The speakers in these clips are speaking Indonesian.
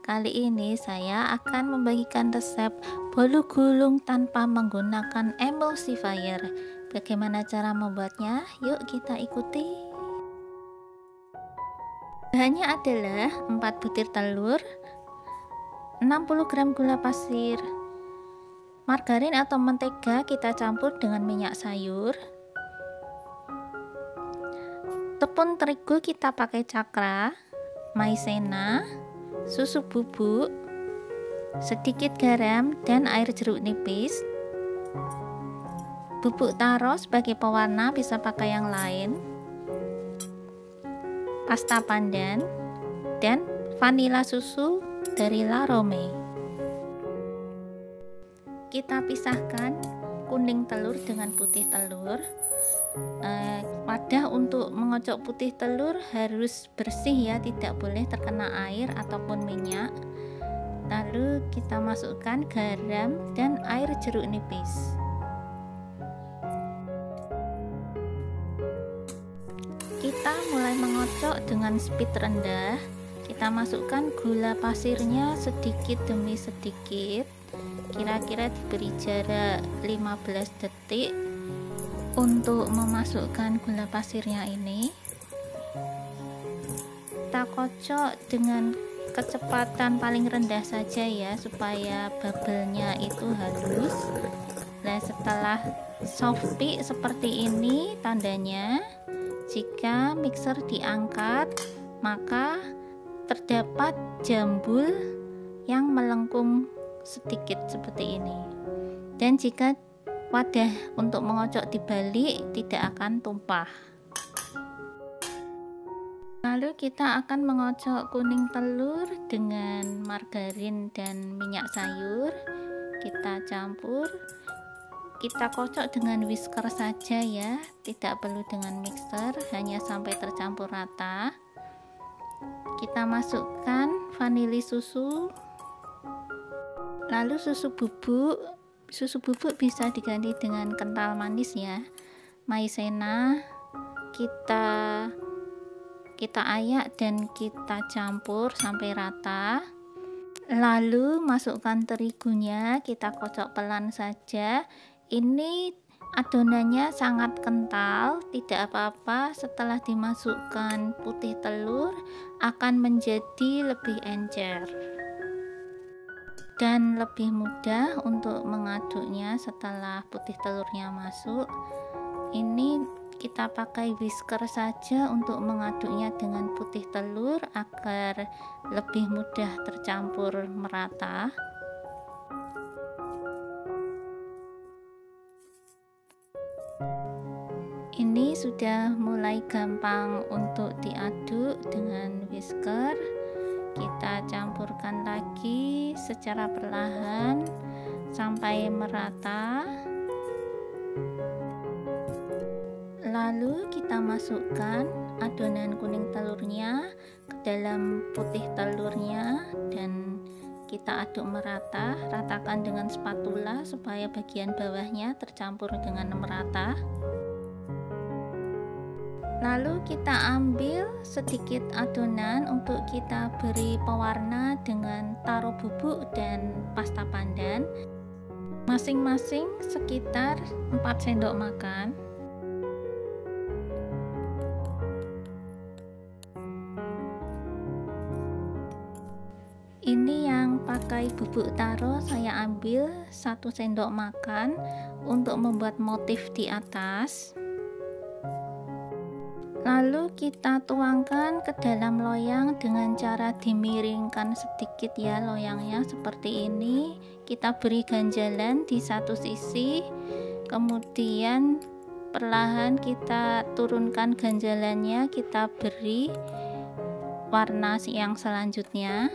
Kali ini saya akan membagikan resep bolu gulung tanpa menggunakan emulsifier. Bagaimana cara membuatnya? Yuk kita ikuti. Bahannya adalah 4 butir telur, 60 gram gula pasir, margarin atau mentega kita campur dengan minyak sayur, tepung terigu kita pakai cakra, maizena, susu bubuk, sedikit garam dan air jeruk nipis, bubuk taro sebagai pewarna, bisa pakai yang lain, pasta pandan, dan vanila susu dari La Rome. Kita pisahkan kuning telur dengan putih telur. Wadah untuk mengocok putih telur harus bersih ya, tidak boleh terkena air ataupun minyak. Lalu kita masukkan garam dan air jeruk nipis. Kita mulai mengocok dengan speed rendah. Kita masukkan gula pasirnya sedikit demi sedikit, kira-kira diberi jarak 15 detik untuk memasukkan gula pasirnya ini. Kita kocok dengan kecepatan paling rendah saja ya, supaya bubble-nya itu halus. Nah, setelah soft peak seperti ini tandanya, jika mixer diangkat maka terdapat jambul yang melengkung sedikit seperti ini. Dan jika wadah untuk mengocok dibalik, tidak akan tumpah. Lalu kita akan mengocok kuning telur dengan margarin dan minyak sayur. Kita campur, kita kocok dengan whisker saja ya, tidak perlu dengan mixer, hanya sampai tercampur rata. Kita masukkan vanili susu, lalu susu bubuk. Susu bubuk bisa diganti dengan kental manis ya. Maizena kita ayak dan kita campur sampai rata. Lalu masukkan terigunya, kita kocok pelan saja. Ini adonannya sangat kental, tidak apa-apa. Setelah dimasukkan putih telur akan menjadi lebih encer dan lebih mudah untuk mengaduknya. Setelah putih telurnya masuk, ini kita pakai whisker saja untuk mengaduknya dengan putih telur agar lebih mudah tercampur merata. Ini sudah mulai gampang untuk diaduk dengan whisker. Kita campurkan lagi secara perlahan sampai merata. Lalu kita masukkan adonan kuning telurnya ke dalam putih telurnya dan kita aduk merata. Ratakan dengan spatula supaya bagian bawahnya tercampur dengan merata. Lalu kita ambil sedikit adonan untuk kita beri pewarna dengan taro bubuk dan pasta pandan, masing-masing sekitar 4 sendok makan. Ini yang pakai bubuk taro, saya ambil 1 sendok makan untuk membuat motif di atas. Lalu kita tuangkan ke dalam loyang dengan cara dimiringkan sedikit ya loyangnya seperti ini. Kita beri ganjalan di satu sisi, kemudian perlahan kita turunkan ganjalannya, kita beri warna yang selanjutnya.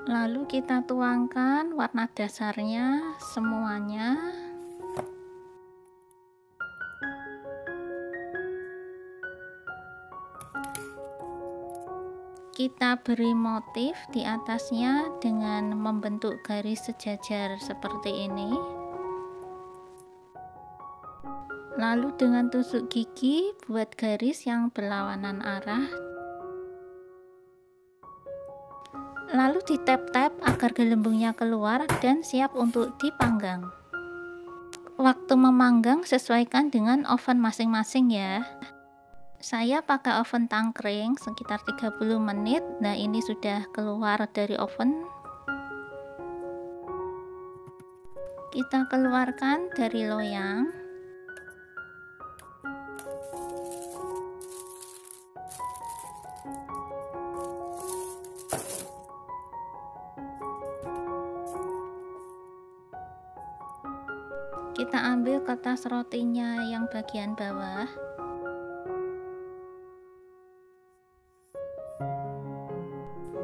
Lalu kita tuangkan warna dasarnya semuanya. Kita beri motif di atasnya dengan membentuk garis sejajar seperti ini. Lalu dengan tusuk gigi buat garis yang berlawanan arah Lalu ditap-tap agar gelembungnya keluar dan siap untuk dipanggang. Waktu memanggang sesuaikan dengan oven masing-masing ya. Saya pakai oven tangkring sekitar 30 menit. Nah, ini sudah keluar dari oven. Kita keluarkan dari loyang. Kita ambil kertas rotinya yang bagian bawah.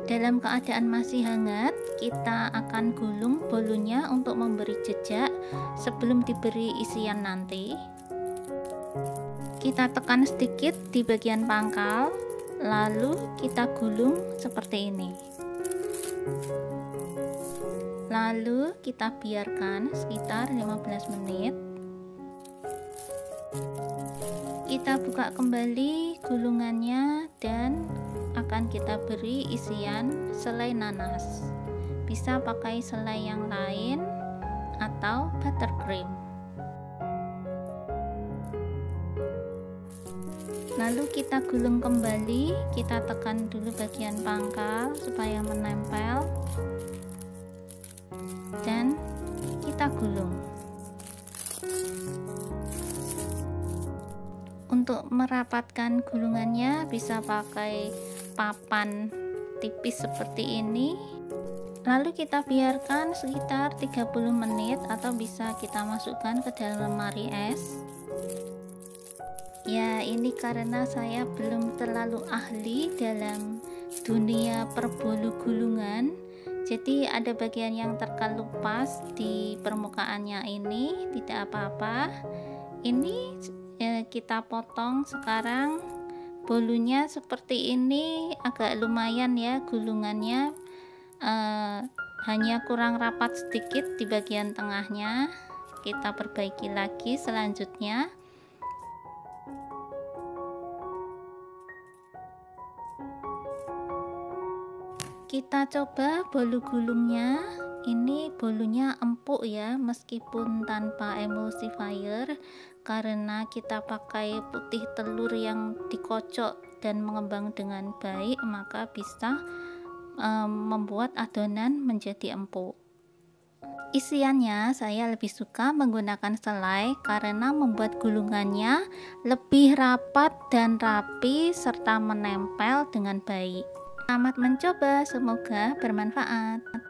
Dalam keadaan masih hangat, kita akan gulung bolunya untuk memberi jejak sebelum diberi isian nanti. Kita tekan sedikit di bagian pangkal, lalu kita gulung seperti ini. Lalu kita biarkan sekitar 15 menit. Kita buka kembali gulungannya dan akan kita beri isian selai nanas. Bisa pakai selai yang lain atau buttercream. Lalu kita gulung kembali, kita tekan dulu bagian pangkal supaya menempel. Dan kita gulung. Untuk merapatkan gulungannya bisa pakai papan tipis seperti ini. Lalu kita biarkan sekitar 30 menit atau bisa kita masukkan ke dalam lemari es. Ya, ini karena saya belum terlalu ahli dalam dunia perbolu gulungan. Jadi ada bagian yang terkelupas di permukaannya ini, tidak apa-apa. Ini kita potong sekarang. Bolunya seperti ini, agak lumayan ya gulungannya, hanya kurang rapat sedikit di bagian tengahnya. Kita perbaiki lagi selanjutnya. Kita coba bolu gulungnya. Ini bolunya empuk ya, meskipun tanpa emulsifier, karena kita pakai putih telur yang dikocok dan mengembang dengan baik, maka bisa membuat adonan menjadi empuk. Isiannya saya lebih suka menggunakan selai karena membuat gulungannya lebih rapat dan rapi serta menempel dengan baik. Selamat mencoba, semoga bermanfaat.